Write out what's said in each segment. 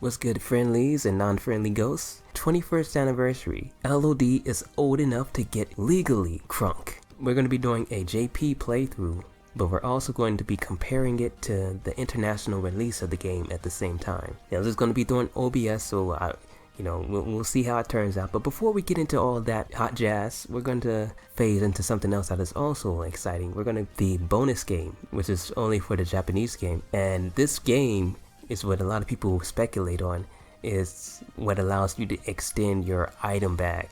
What's good, friendlies and non-friendly ghosts? 21st anniversary. LOD is old enough to get legally crunk. We're going to be doing a JP playthrough, but we're also going to be comparing it to the international release of the game at the same time. Now, this is going to be doing OBS, so we'll see how it turns out. But before we get into all that hot jazz, we're going to phase into something else that is also exciting. We're going to the bonus game, which is only for the Japanese game. And this game is what a lot of people speculate on, is what allows you to extend your item bag,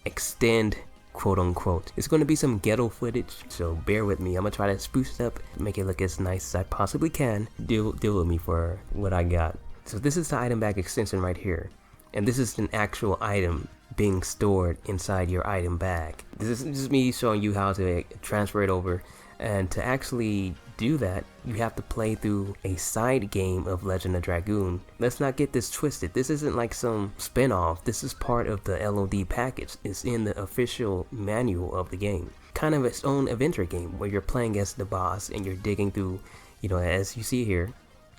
extend, quote unquote. It's going to be some ghetto footage, so bear with me. I'm gonna try to spruce it up, make it look as nice as I possibly can. Deal with me for what I got. So this is the item bag extension right here, and this is an actual item being stored inside your item bag. This is me showing you how to transfer it over, and to actually do that, you have to play through a side game of Legend of Dragoon. Let's not get this twisted. This isn't like some spin-off. This is part of the LOD package. It's in the official manual of the game. Kind of its own adventure game where you're playing as the boss and you're digging through, as you see here,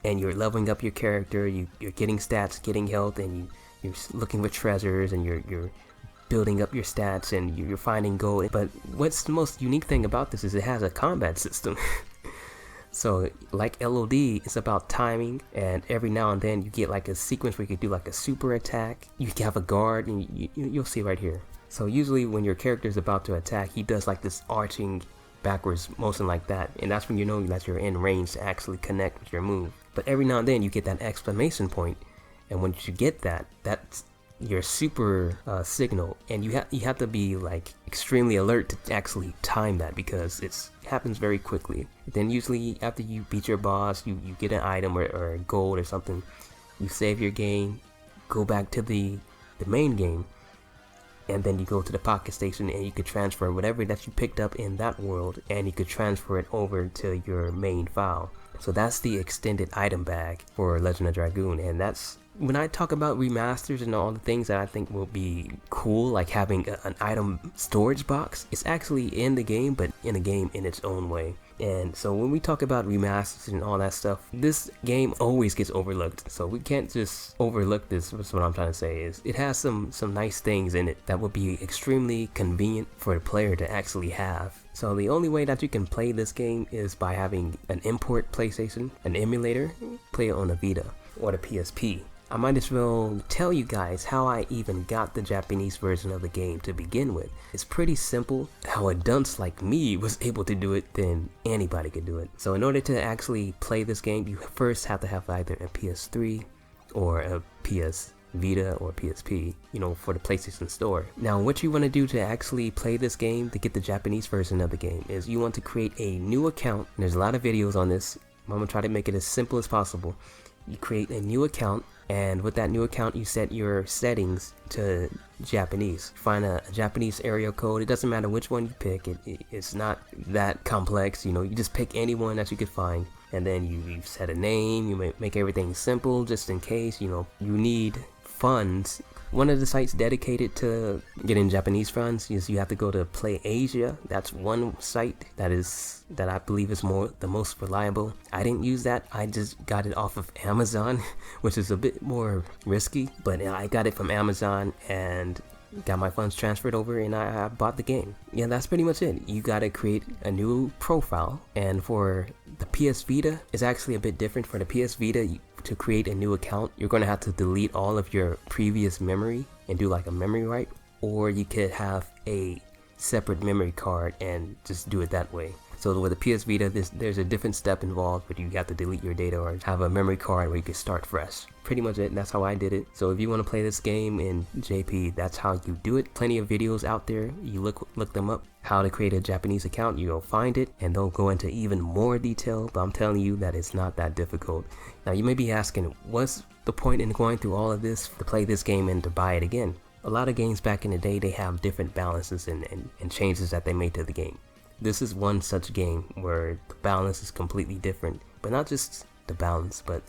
and you're leveling up your character, you're getting stats, getting health, and you're looking for treasures, and you're building up your stats, and you're finding gold. But what's the most unique thing about this is it has a combat system. So like LOD, it's about timing, and every now and then you get like a sequence where you can do like a super attack. You can have a guard, and you'll see right here. So usually when your character is about to attack, he does like this arching backwards motion like that, and that's when you know that you're in range to actually connect with your move. But every now and then you get that exclamation point, and when you get that, that's your super signal, and you have to be like extremely alert to actually time that, because it happens very quickly. Then usually after you beat your boss, you get an item or gold or something, you save your game, go back to the main game, and then you go to the pocket station, and you could transfer whatever that you picked up in that world, and you could transfer it over to your main file. So that's the extended item bag for Legend of Dragoon, and that's when I talk about remasters and all the things that I think will be cool, like having an item storage box. It's actually in the game, but in a game in its own way. And so when we talk about remasters and all that stuff, this game always gets overlooked. So we can't just overlook this. That's what I'm trying to say, is it has some nice things in it that would be extremely convenient for the player to actually have. So the only way that you can play this game is by having an import PlayStation, an emulator, play it on a Vita or the PSP. I might as well tell you guys how I even got the Japanese version of the game to begin with. It's pretty simple. How a dunce like me was able to do it, then anybody could do it. So in order to actually play this game, you first have to have either a PS3 or a PS Vita or PSP, for the PlayStation Store. Now what you want to do to actually play this game, to get the Japanese version of the game, is you want to create a new account. And there's a lot of videos on this. I'm going to try to make it as simple as possible. You create a new account, and with that new account you set your settings to Japanese. Find a Japanese area code. It doesn't matter which one you pick. It's not that complex. You just pick any one that you could find, and then you set a name. You make everything simple just in case you need funds. One of the sites dedicated to getting Japanese funds is you have to go to Play Asia. That's one site that I believe is the most reliable. I didn't use that. I just got it off of Amazon, which is a bit more risky, but I got it from Amazon and got my funds transferred over, and I bought the game. Yeah, that's pretty much it. You gotta create a new profile, and for the PS Vita, it's actually a bit different. For the PS Vita, to create a new account, you're going to have to delete all of your previous memory and do like a memory wipe, or you could have a separate memory card and just do it that way. So with the PS Vita, there's a different step involved, but you have to delete your data or have a memory card where you can start fresh. Pretty much it, and that's how I did it. So if you want to play this game in JP, that's how you do it. Plenty of videos out there. You look them up. How to create a Japanese account, you'll find it, and they'll go into even more detail, but I'm telling you that it's not that difficult. Now you may be asking, what's the point in going through all of this to play this game and to buy it again? A lot of games back in the day, they have different balances and changes that they made to the game. This is one such game where the balance is completely different, but not just the balance, but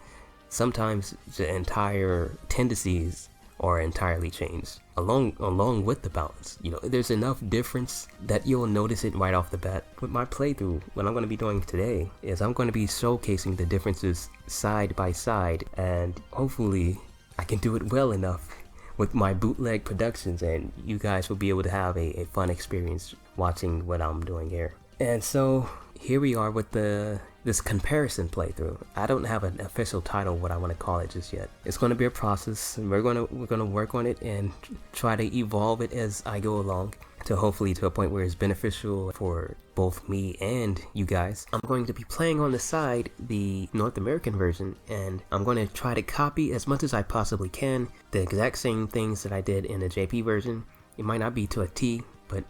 sometimes the entire tendencies are entirely changed along with the balance. You know, there's enough difference that you'll notice it right off the bat. With my playthrough, what I'm going to be doing today is I'm going to be showcasing the differences side by side, and hopefully I can do it well enough with my bootleg productions, and you guys will be able to have a fun experience watching what I'm doing here. And so here we are with this comparison playthrough. I don't have an official title what I want to call it just yet. It's going to be a process. We're gonna work on it and try to evolve it as I go along, to hopefully to a point where it's beneficial for both me and you guys. I'm going to be playing on the side the North American version, and I'm going to try to copy as much as I possibly can the exact same things that I did in the JP version. It might not be to a T, but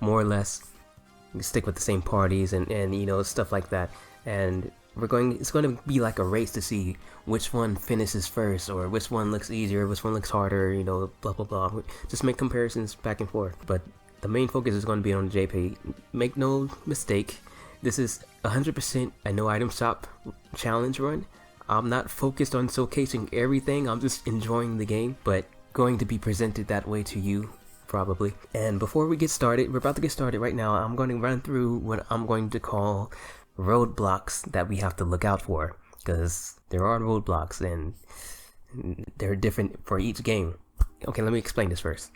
more or less stick with the same parties and you know, stuff like that. And it's going to be like a race to see which one finishes first, or which one looks easier, which one looks harder, you know, blah blah blah. Just make comparisons back and forth, but the main focus is going to be on the JP. Make no mistake, this is 100% a no item shop challenge run. I'm not focused on showcasing everything, I'm just enjoying the game, but going to be presented that way to you probably. And before we get started, we're about to get started right now. I'm going to run through what I'm going to call roadblocks that we have to look out for, because there are roadblocks and they're different for each game. Okay, let me explain this first.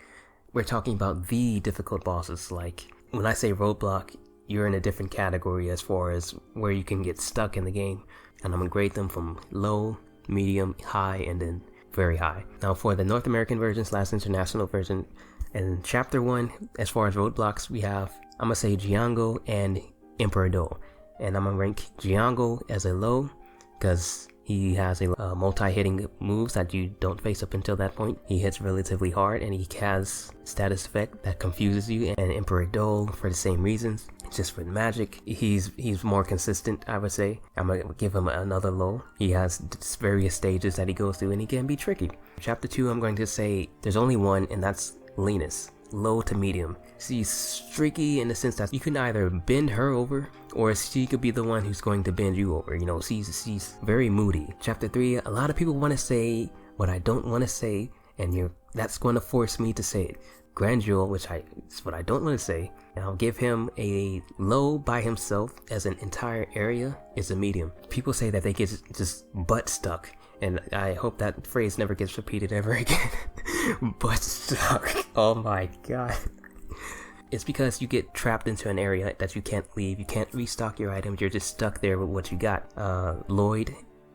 We're talking about the difficult bosses. Like, when I say roadblock, you're in a different category as far as where you can get stuck in the game, and I'm gonna grade them from low, medium, high, and then very high. Now for the North American version / international version, in chapter 1, as far as roadblocks, we have, I'm gonna say Django and Introvertedowl. And I'm gonna rank Django as a low, because he has a multi-hitting moves that you don't face up until that point. He hits relatively hard, and he has status effect that confuses you. And Introvertedowl, for the same reasons, just for magic, he's more consistent, I would say. I'm gonna give him another low. He has various stages that he goes through, and he can be tricky. Chapter 2, I'm going to say there's only one, and that's Linus. Low to medium. She's streaky in the sense that you can either bend her over, or she could be the one who's going to bend you over. You know, she's very moody. Chapter 3, a lot of people want to say what I don't want to say, and that's going to force me to say it. Grandjewel, which is what I don't want to say, and I'll give him a low by himself. As an entire area is a medium. People say that they get just butt stuck, and I hope that phrase never gets repeated ever again. Butt stuck. Oh my god. It's because you get trapped into an area that you can't leave. You can't restock your items. You're just stuck there with what you got. Lloyd,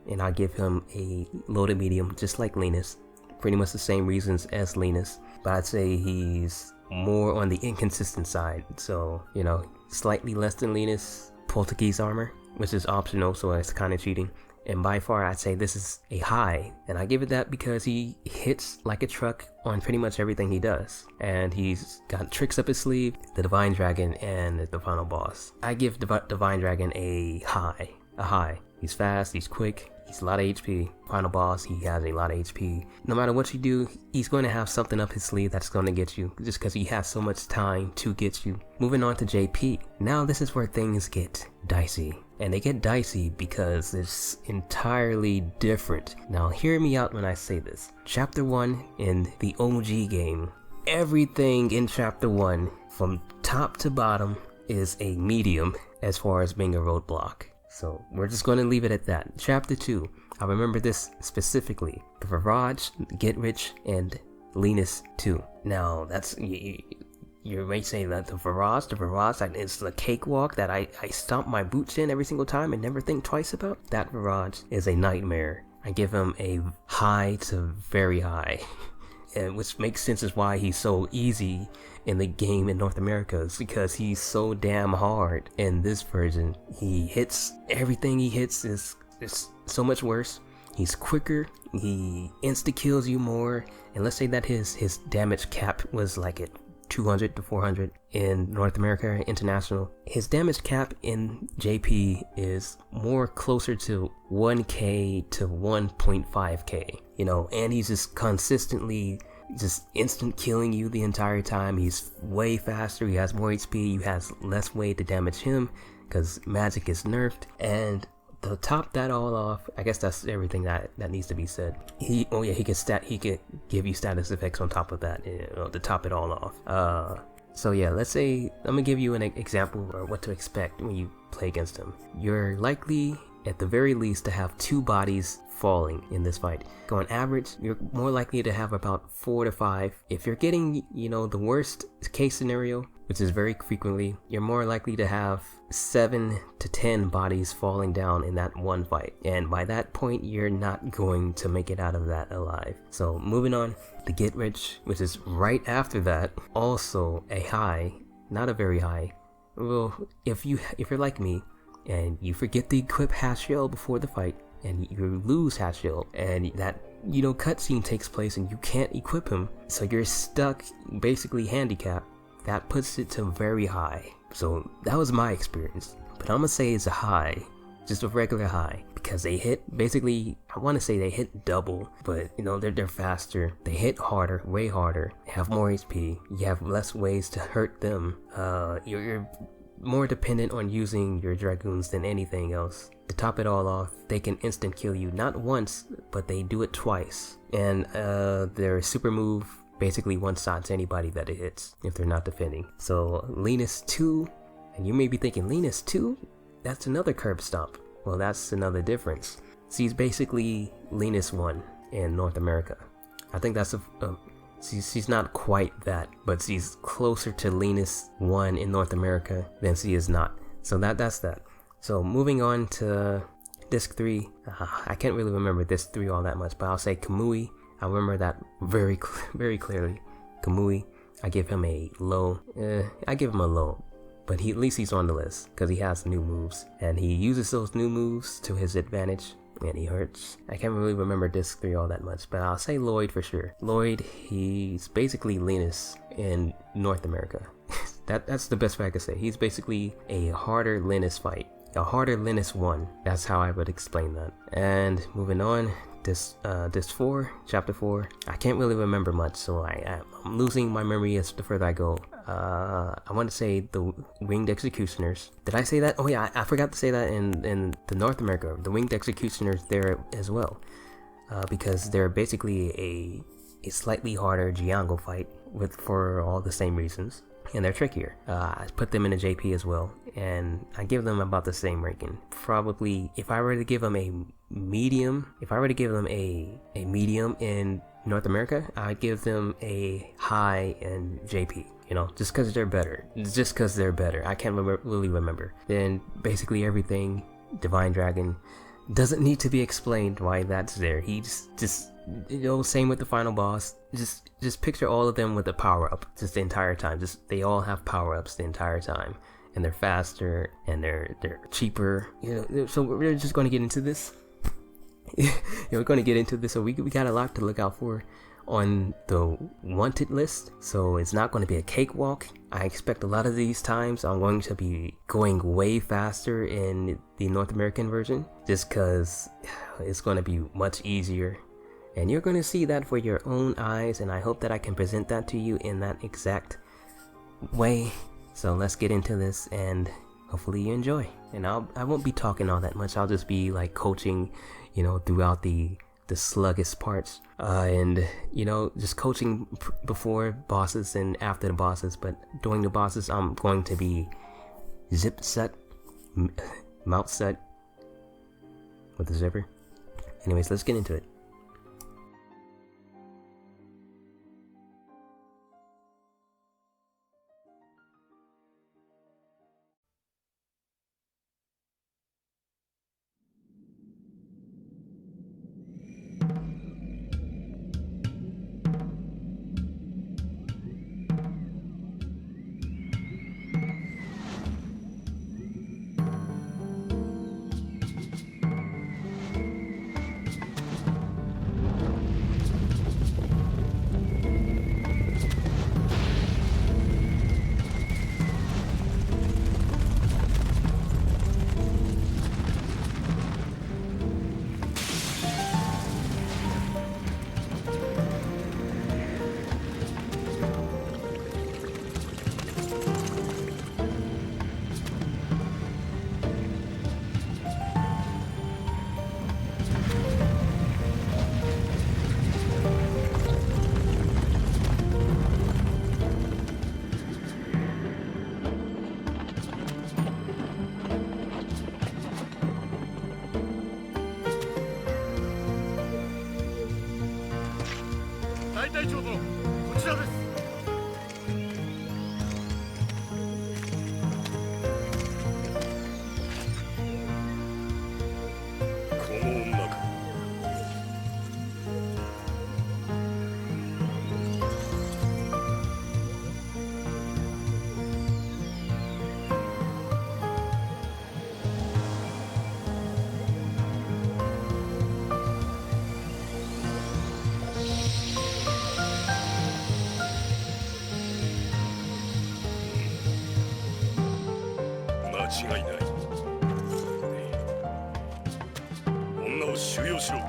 and I'll give him a low to medium, just like Linus. Pretty much the same reasons as Linus, but I'd say he's more on the inconsistent side. So, you know, slightly less than Linus. Portuguese armor, which is optional, so it's kind of cheating. And by far, I'd say this is a high. And I give it that because he hits like a truck on pretty much everything he does. And he's got tricks up his sleeve, the Divine Dragon, and the final boss. I give Divine Dragon a high. He's fast, he's quick, he's a lot of HP. Final boss, he has a lot of HP. No matter what you do, he's going to have something up his sleeve that's going to get you, just because he has so much time to get you. Moving on to JP. Now this is where things get dicey. And they get dicey because it's entirely different. Now hear me out when I say this. Chapter 1 in the OG game, everything in chapter 1 from top to bottom is a medium as far as being a roadblock. So we're just going to leave it at that. Chapter 2, I remember this specifically. The Virage, Get Rich, and Linus 2. Now that's... You may say that the Virage, is the cakewalk that I stomp my boots in every single time and never think twice about. That Virage is a nightmare. I give him a high to very high. And which makes sense is why he's so easy in the game in North America. It's because he's so damn hard in this version. Everything he hits is so much worse. He's quicker, he insta-kills you more. And let's say that his damage cap was like at 200 to 400 in North America International. His damage cap in JP is more closer to 1k to 1.5k, you know, and he's just consistently just instant killing you the entire time. He's way faster, he has more HP, you has less way to damage him because magic is nerfed. And to top that all off, I guess that's everything that needs to be said. He could give you status effects on top of that, you know, to top it all off. So yeah, let's say I'm gonna give you an example of what to expect when you play against him. You're likely, at the very least, to have 2 bodies falling in this fight. On average, you're more likely to have about 4 to 5. If you're getting, you know, the worst case scenario, which is very frequently, you're more likely to have 7 to 10 bodies falling down in that one fight. And by that point, you're not going to make it out of that alive. So moving on, the get rich, which is right after that, also a high, not a very high. Well, if you're like me and you forget to equip Hashiel before the fight, and you lose Hashiel, and that, you know, cutscene takes place and you can't equip him, so you're stuck, basically handicapped, that puts it to very high. So that was my experience, but I'm gonna say it's a high, just a regular high, because they hit, basically, I want to say they hit double, but you know, they're faster, they hit harder, way harder, they have more HP, you have less ways to hurt them, you're more dependent on using your Dragoons than anything else. To top it all off, they can instant kill you, not once, but they do it twice. And their super move basically one-shots anybody that it hits if they're not defending. So Linus 2, and you may be thinking, Linus 2? That's another curb stomp. Well, that's another difference. She's basically Linus 1 in North America. I think that's she's not quite that, but she's closer to Linus 1 in North America than she is not. So that's that. So moving on to Disc 3, I can't really remember Disc 3 all that much, but I'll say Kamui. I remember that very clearly. Kamui, I give him a low. But at least he's on the list because he has new moves, and he uses those new moves to his advantage, and he hurts. I can't really remember Disc 3 all that much, but I'll say Lloyd for sure. Lloyd, he's basically Linus in North America. That's the best way I could say. He's basically a harder Linus fight. A harder Linus 1. That's how I would explain that. And moving on, Disc 4, Chapter 4. I can't really remember much, so I'm losing my memory as the further I go. I want to say the Winged Executioners. Did I say that? Oh yeah, I forgot to say that in the North America. The Winged Executioners there as well. Because they're basically a slightly harder Giango fight for all the same reasons. And they're trickier. I put them in a JP as well, and I give them about the same ranking. Probably, if I were to give them a medium, in North America, I'd give them a high in JP. You know, just because they're better. I can't really remember. Then basically everything Divine Dragon doesn't need to be explained why that's there. He just you know, same with the final boss. Just picture all of them with a power up just the entire time. They all have power ups the entire time, and they're faster and they're cheaper. You know, so we're just going to get into this. We're going to get into this. So we got a lot to look out for on the wanted list. So it's not going to be a cakewalk. I expect a lot of these times I'm going to be going way faster in the North American version, just because it's going to be much easier. And you're going to see that for your own eyes, and I hope that I can present that to you in that exact way. So let's get into this, and hopefully you enjoy. And I won't be talking all that much. I'll just be like coaching, you know, throughout the sluggish parts, and you know, just coaching before bosses and after the bosses. But during the bosses, I'm going to be mouth set with the zipper. Anyways, let's get into it. 大隊長殿、こちらです。この女か。間違いない。女を収容しろ。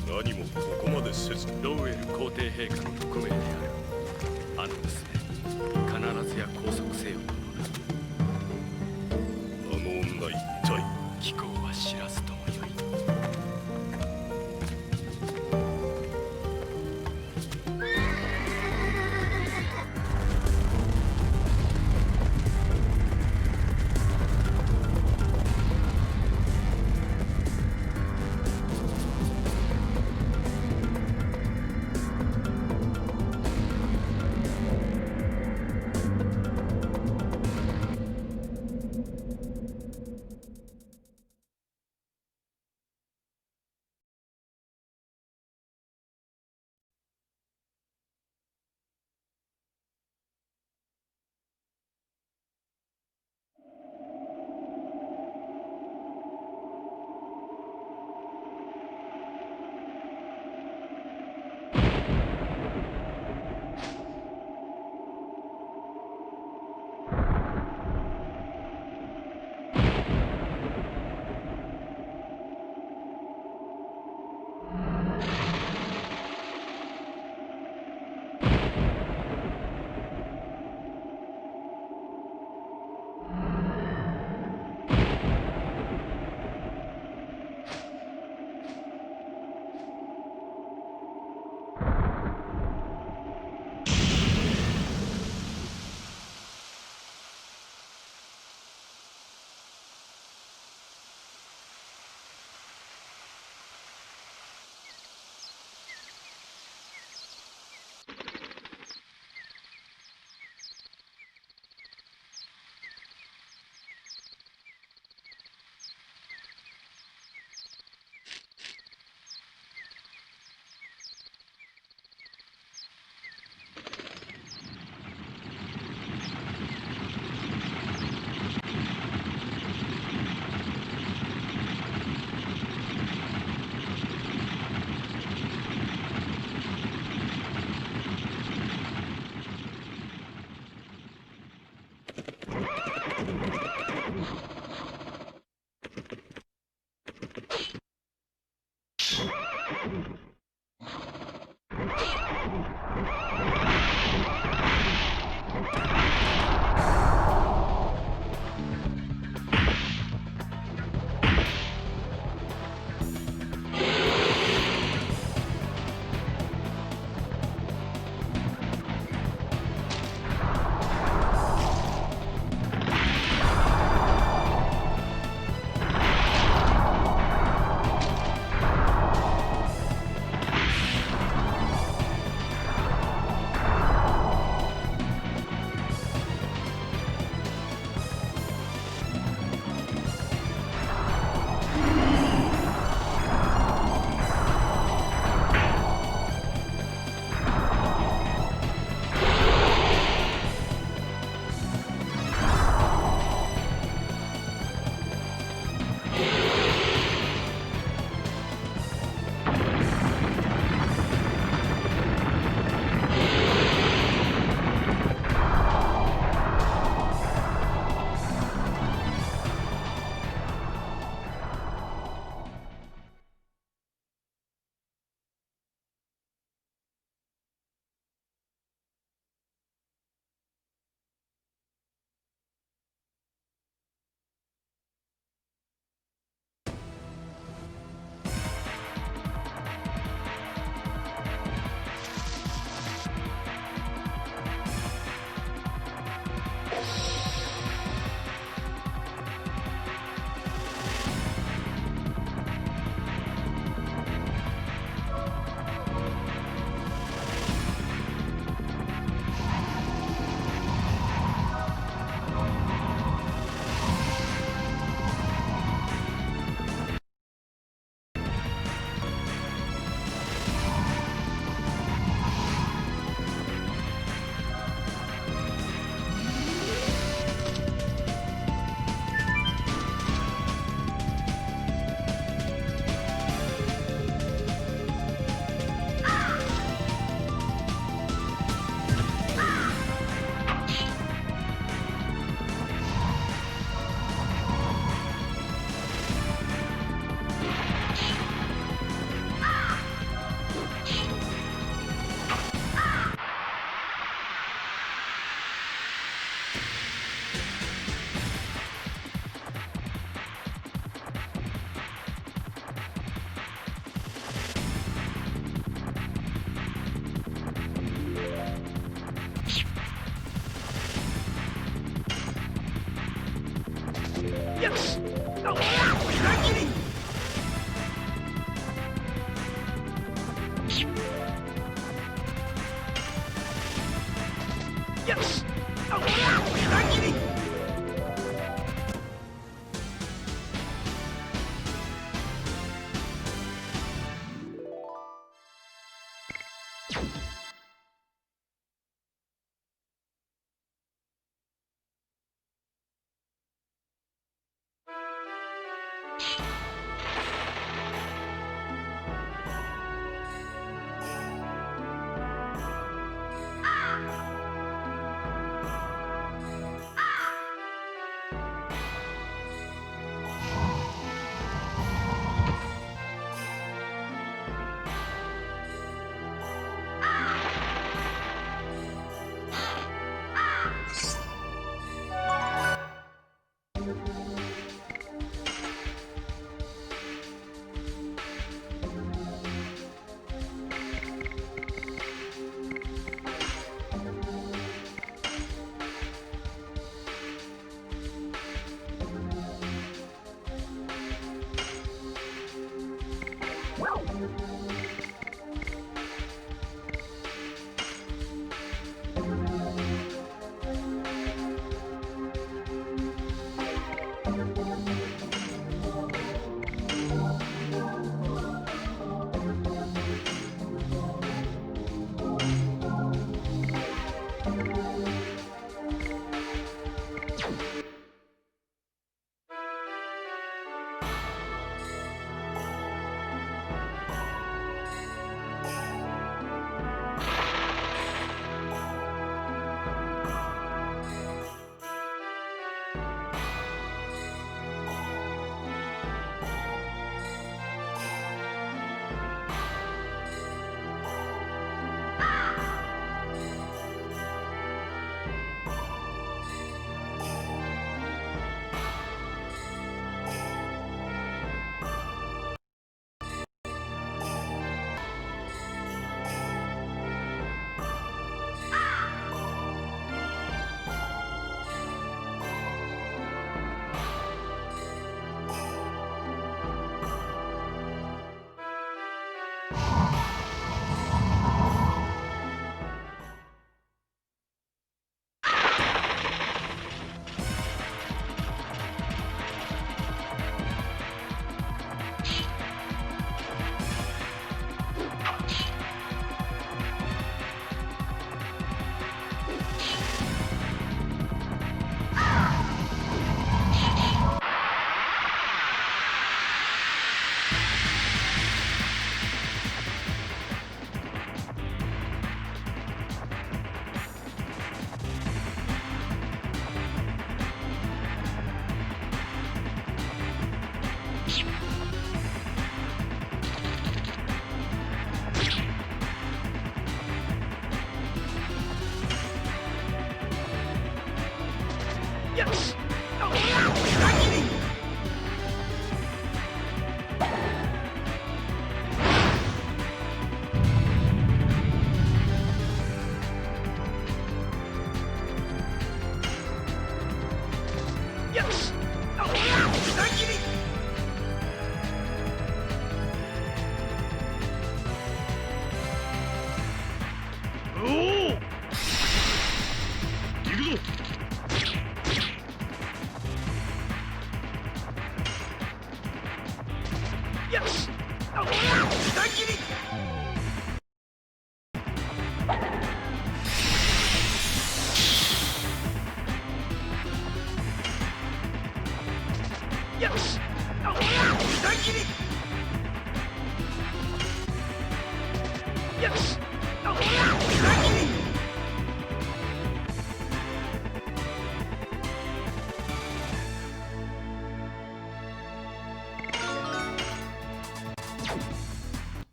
何もここまでせず。ローエル皇帝陛下の特命である。あの娘、必ずや拘束せよ。あの女一体。貴公は知らずともよい。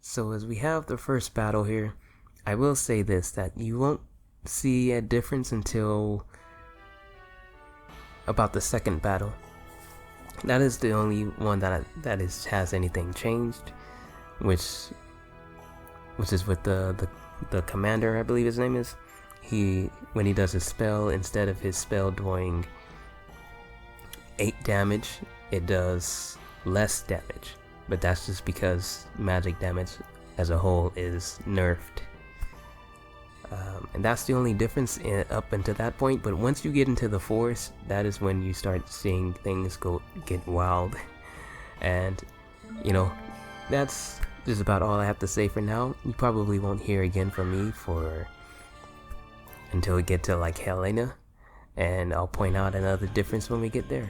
So as we have the first battle here, I will say this, that you won't see a difference until about the second battle. That is the only one that has anything changed, which is with the commander, I believe his name is. When he does his spell, instead of his spell doing 8 damage, it does less damage, but that's just because magic damage as a whole is nerfed. And that's the only difference up until that point. But once you get into the forest, that is when you start seeing things get wild. And you know, that's just about all I have to say for now. You probably won't hear again from me until we get to like Helena, and I'll point out another difference when we get there.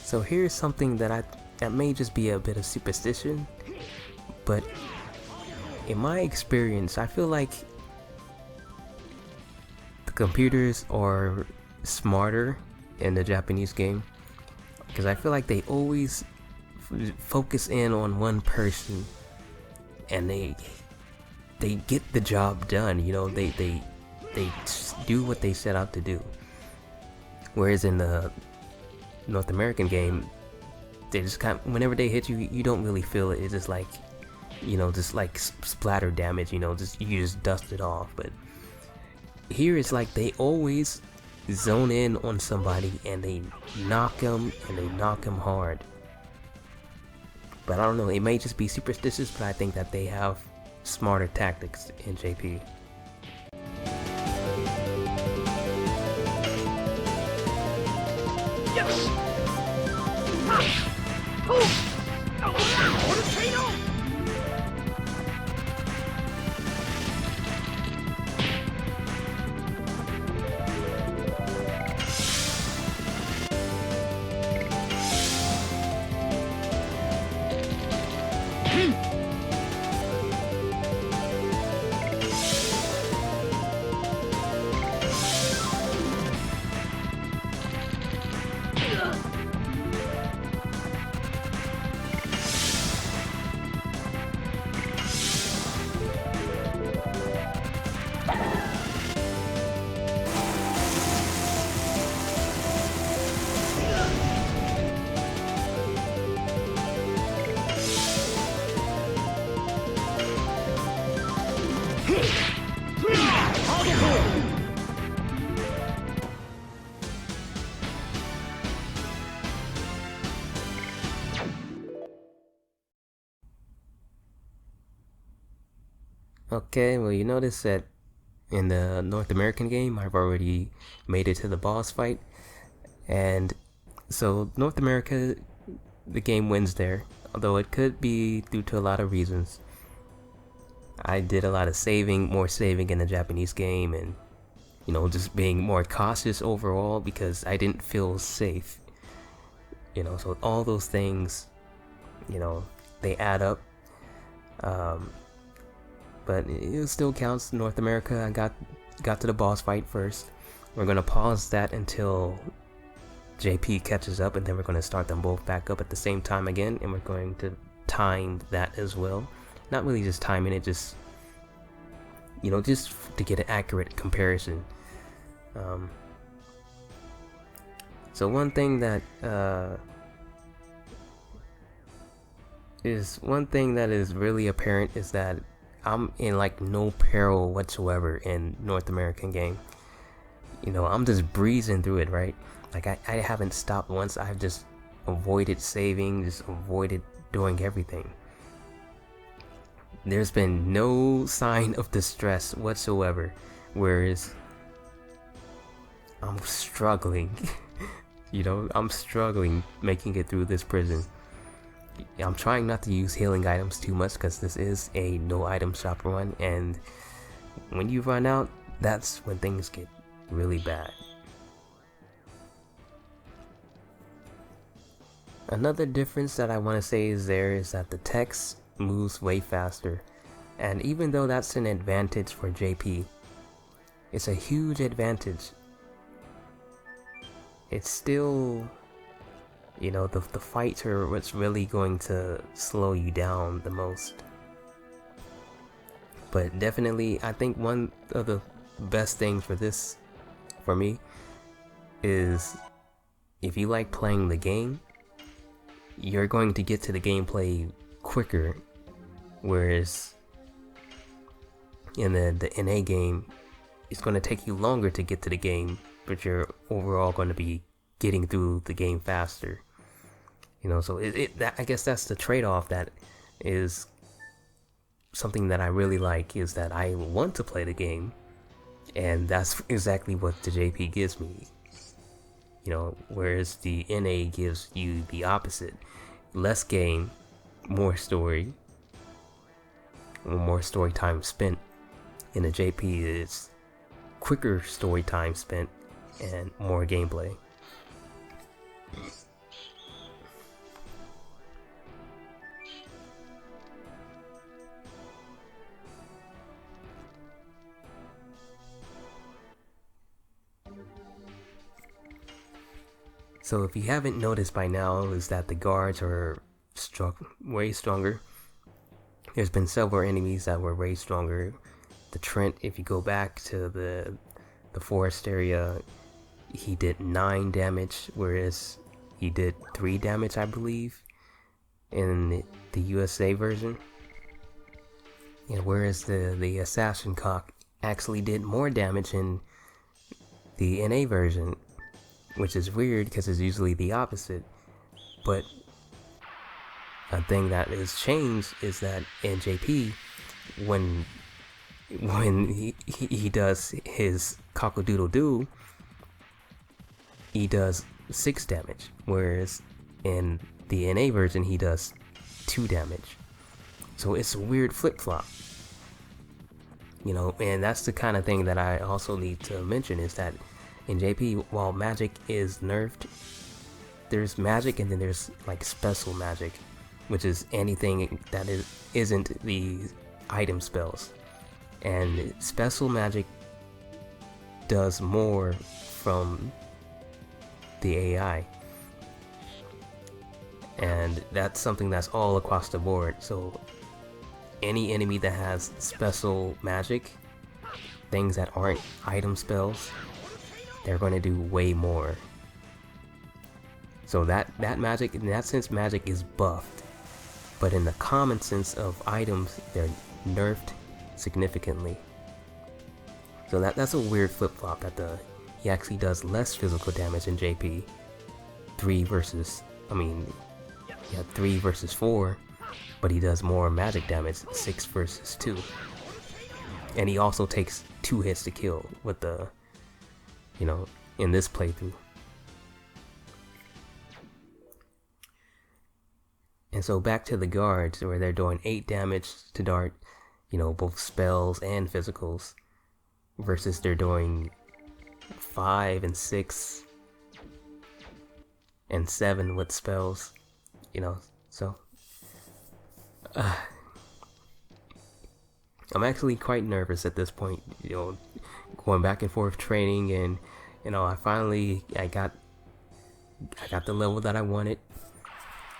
So here's something that may just be a bit of superstition, but in my experience, I feel like the computers are smarter in the Japanese game, because I feel like they always focus in on one person and they get the job done, you know, they do what they set out to do. Whereas in the North American game, they just kind of, whenever they hit you, you don't really feel it. It's just like, you know, just like splatter damage, you know, you just dust it off. But here it's like they always zone in on somebody and they knock them, and they knock them hard. But I don't know, it may just be superstitious, but I think that they have smarter tactics in JP. Okay, well, you notice that in the North American game, I've already made it to the boss fight. And so North America, the game wins there, although it could be due to a lot of reasons. I did a lot of saving, more saving in the Japanese game, and just being more cautious overall because I didn't feel safe. So all those things, they add up. But it still counts. North America, I got to the boss fight first. We're gonna pause that until JP catches up, and then we're gonna start them both back up at the same time again, and we're going to time that as well. Not really just timing it, just just to get an accurate comparison. So one thing that is really apparent is that I'm in like no peril whatsoever in North American game. I'm just breezing through it, right? Like I haven't stopped once. I've just avoided saving, just avoided doing everything. There's been no sign of distress whatsoever, whereas I'm struggling. I'm struggling making it through this prison. I'm trying not to use healing items too much because this is a no item shop run, and when you run out, that's when things get really bad. Another difference that I want to say is that the text moves way faster, and even though that's an advantage for JP, it's a huge advantage. It's still, the fights are what's really going to slow you down the most. But definitely, I think one of the best things for me, is if you like playing the game, you're going to get to the gameplay quicker, whereas in the NA game, it's going to take you longer to get to the game, but you're overall going to be getting through the game faster. So I guess that's the trade-off. That is something that I really like, is that I want to play the game, and that's exactly what the JP gives me. Whereas the NA gives you the opposite. Less game, more story, more story time spent. In the JP, it's quicker story time spent and more gameplay. So if you haven't noticed by now, is that the guards are way stronger. There's been several enemies that were way stronger. The Trent, if you go back to the forest area, he did 9 damage, whereas he did 3 damage, I believe, in the USA version. And whereas the Assassin Cock actually did more damage in the NA version, which is weird because it's usually the opposite. But a thing that has changed is that in JP, when he does his cock-a-doodle-doo, he does 6 damage, whereas in the NA version he does 2 damage. So it's a weird flip-flop. And that's the kind of thing that I also need to mention, is that in JP, while magic is nerfed, there's magic and then there's like special magic, which is anything that isn't the item spells. And special magic does more from the AI. And that's something that's all across the board. So any enemy that has special magic, things that aren't item spells, they're going to do way more. So that magic, in that sense, magic is buffed. But in the common sense of items, they're nerfed significantly. So that's a weird flip-flop, that he actually does less physical damage in JP. 3 versus 4, but he does more magic damage, 6 versus 2. And he also takes 2 hits to kill with the, in this playthrough. And so back to the guards, where they're doing 8 damage to Dart you know, both spells and physicals, versus they're doing 5 and 6 and 7 with spells, you know. So I'm actually quite nervous at this point, you know, going back and forth training, and you know, I got the level that I wanted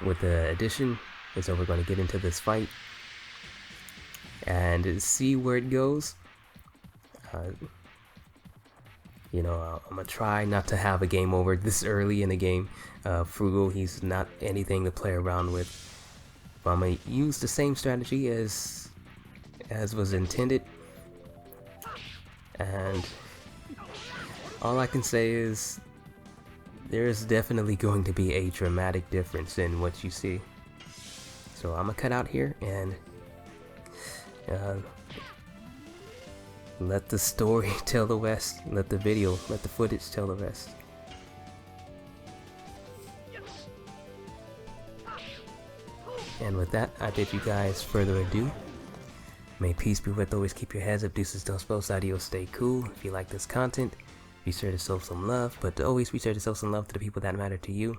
with the addition, and so we're going to get into this fight and see where it goes. You know, I'm gonna try not to have a game over this early in the game. Fruegel, he's not anything to play around with, but I'm gonna use the same strategy as was intended, and all I can say is there's definitely going to be a dramatic difference in what you see. So I'm gonna cut out here and let the story tell the rest. Let the footage tell the rest. And with that, I bid you guys further ado. May peace be with, always keep your heads up, deuces, don't spells, adios, stay cool. If you like this content, be sure to show some love, but always be sure to show some love to the people that matter to you.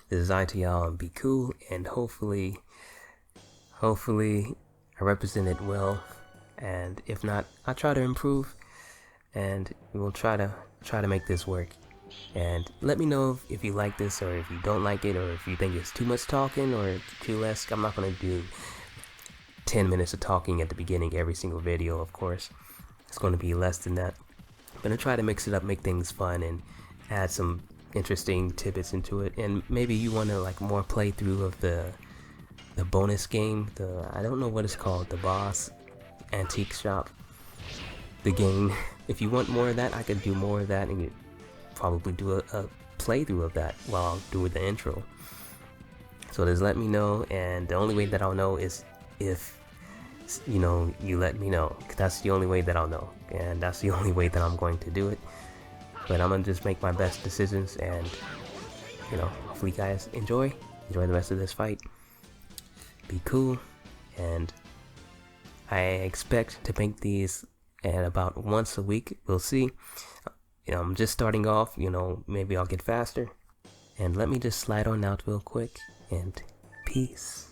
This is ITOwl, and be cool, and hopefully I represent it well, and if not, I'll try to improve, and we'll try to make this work. And let me know if you like this, or if you don't like it, or if you think it's too much talking or too less. I'm not gonna do 10 minutes of talking at the beginning every single video, of course. It's going to be less than that. I'm gonna try to mix it up, make things fun, and add some interesting tidbits into it. And maybe you want to like more playthrough of the bonus game, I don't know what it's called, the boss antique shop, the game. If you want more of that, I could do more of that, and probably do a playthrough of that while I'm doing the intro. So just let me know, and the only way that I'll know is if, you know, you let me know. That's the only way that I'll know, and that's the only way that I'm going to do it. But I'm gonna just make my best decisions, and you know, hopefully you guys enjoy the rest of this fight. Be cool, and I expect to make these at about once a week. We'll see. You know, I'm just starting off, you know, maybe I'll get faster. And let me just slide on out real quick, and peace.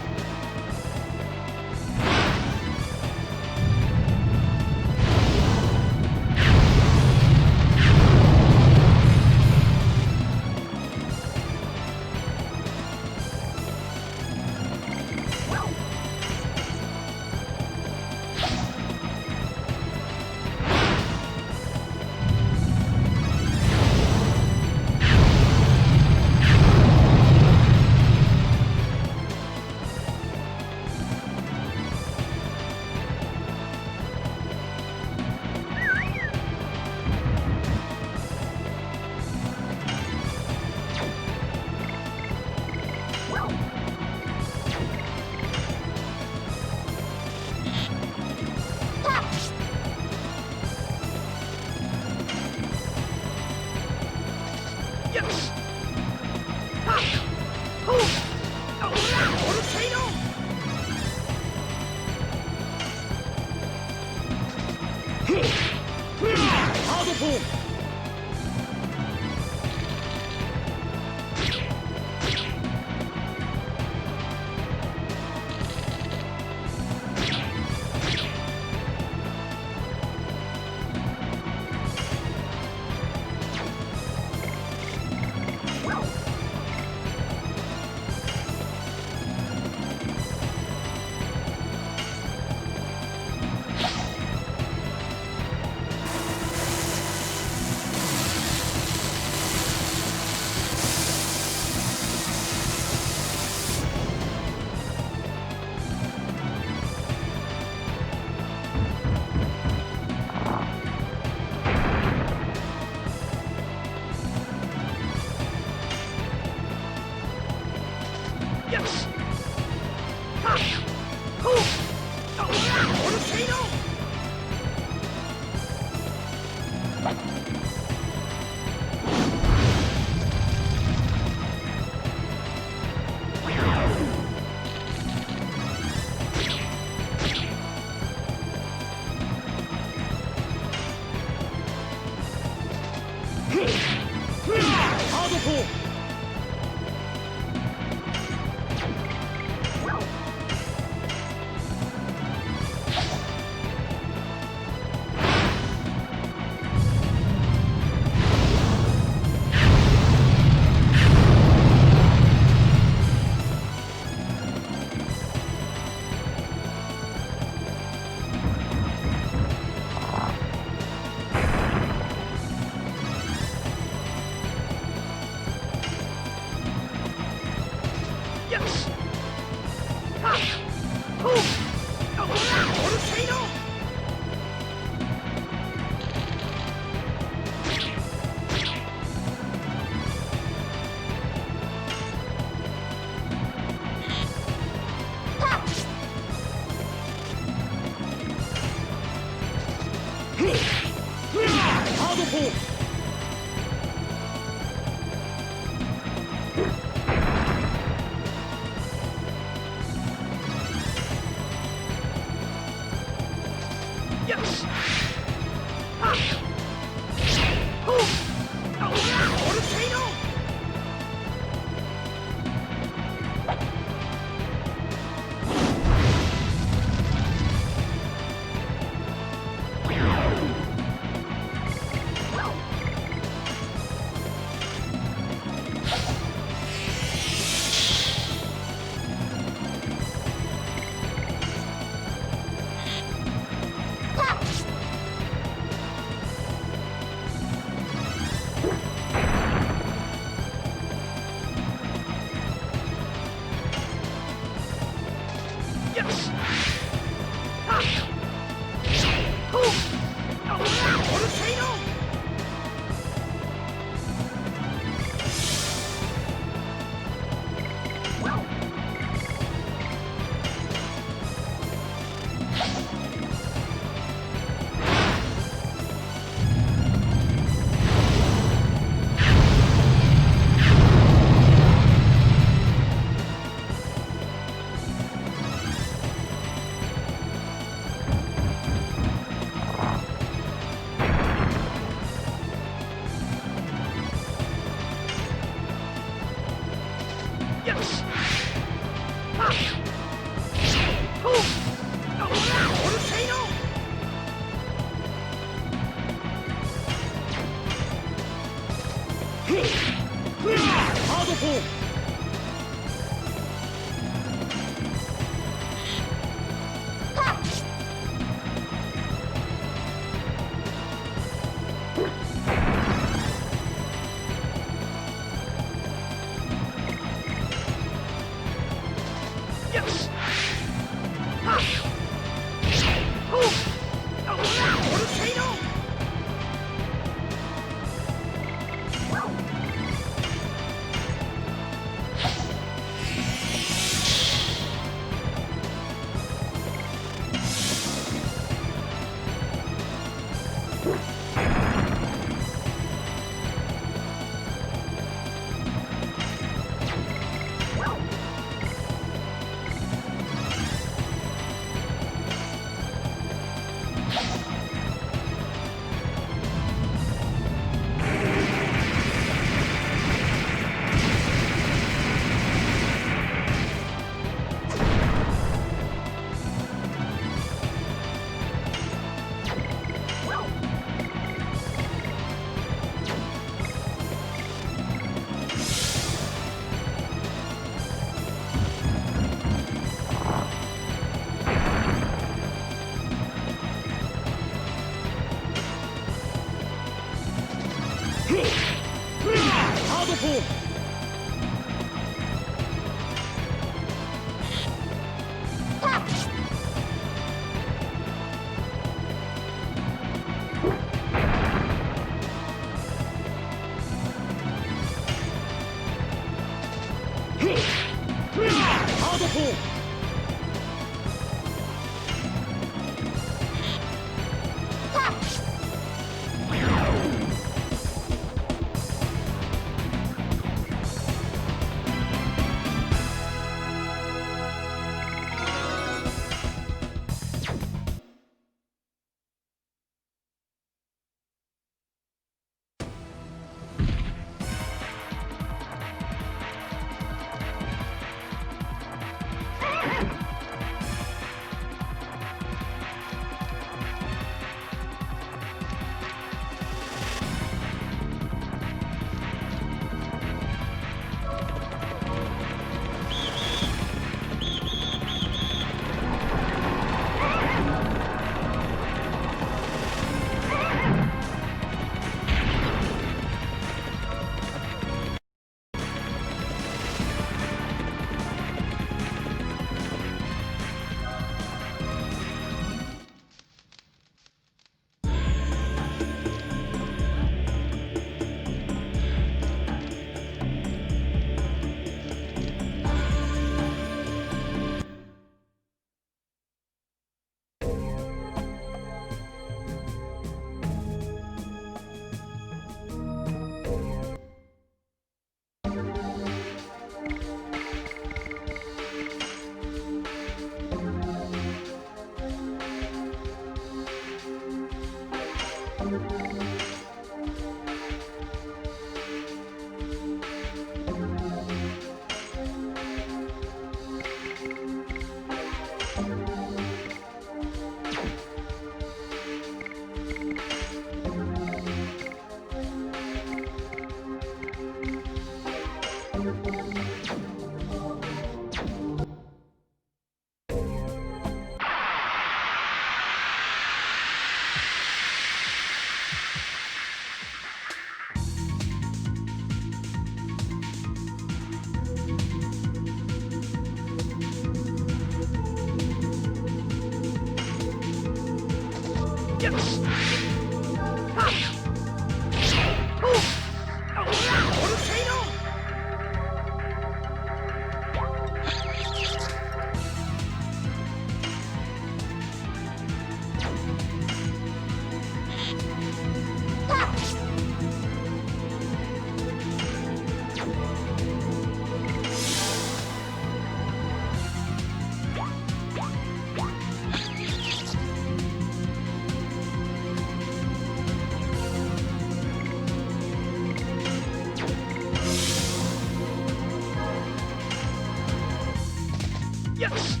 やっ